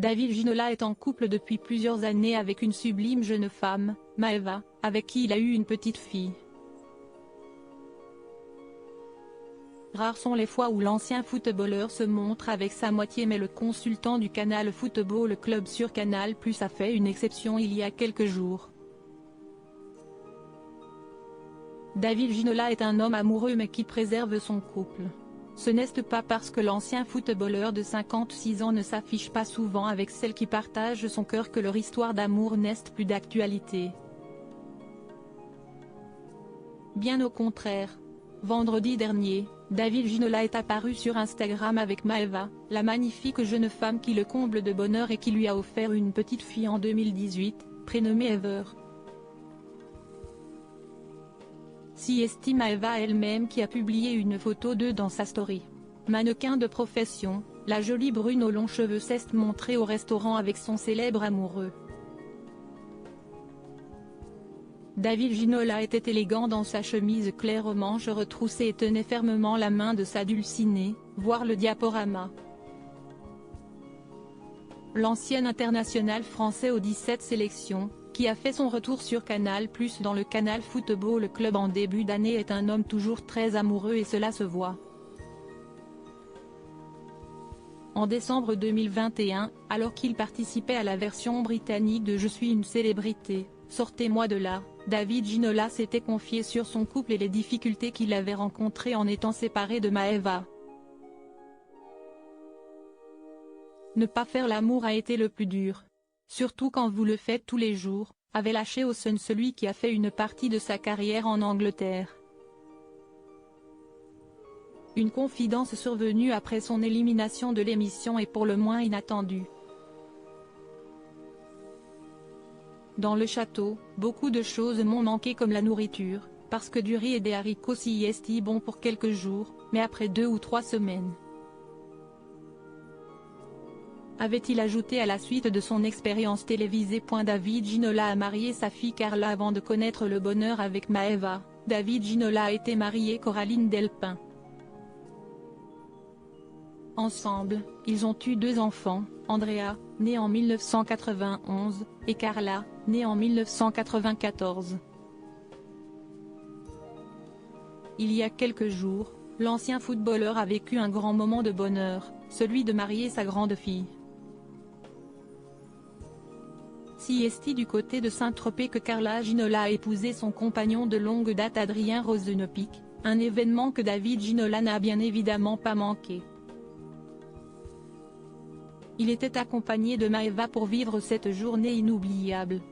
David Ginola est en couple depuis plusieurs années avec une sublime jeune femme, Maeva, avec qui il a eu une petite fille. Rares sont les fois où l'ancien footballeur se montre avec sa moitié, mais le consultant du Canal Football Club sur Canal+ a fait une exception il y a quelques jours. David Ginola est un homme amoureux mais qui préserve son couple. Ce n'est pas parce que l'ancien footballeur de 56 ans ne s'affiche pas souvent avec celle qui partage son cœur que leur histoire d'amour n'est plus d'actualité. Bien au contraire. Vendredi dernier, David Ginola est apparu sur Instagram avec Maeva, la magnifique jeune femme qui le comble de bonheur et qui lui a offert une petite fille en 2018, prénommée Ever. Si estime Maeva elle-même qui a publié une photo d'eux dans sa story. Mannequin de profession, la jolie brune aux longs cheveux s'est montrée au restaurant avec son célèbre amoureux. David Ginola était élégant dans sa chemise claire aux manches retroussées et tenait fermement la main de sa dulcinée, voir le diaporama. L'ancien international français aux 17 sélections, qui a fait son retour sur Canal+ dans le Canal Football Club en début d'année, est un homme toujours très amoureux et cela se voit. En décembre 2021, alors qu'il participait à la version britannique de Je suis une célébrité, sortez-moi de là, David Ginola s'était confié sur son couple et les difficultés qu'il avait rencontrées en étant séparé de Maeva. Ne pas faire l'amour a été le plus dur. Surtout quand vous le faites tous les jours, avait lâché au Sun celui qui a fait une partie de sa carrière en Angleterre. Une confidence survenue après son élimination de l'émission est pour le moins inattendue. Dans le château, beaucoup de choses m'ont manqué comme la nourriture, parce que du riz et des haricots si est bon pour quelques jours, mais après 2 ou 3 semaines. Avait-il ajouté à la suite de son expérience télévisée. David Ginola a marié sa fille Carla avant de connaître le bonheur avec Maeva. David Ginola a été marié Coraline Delpin. Ensemble, ils ont eu 2 enfants, Andrea, née en 1991, et Carla, née en 1994. Il y a quelques jours, l'ancien footballeur a vécu un grand moment de bonheur, celui de marier sa grande fille. Si est du côté de Saint-Tropez que Carla Ginola a épousé son compagnon de longue date Adrien Rozenopik, un événement que David Ginola n'a bien évidemment pas manqué. Il était accompagné de Maeva pour vivre cette journée inoubliable.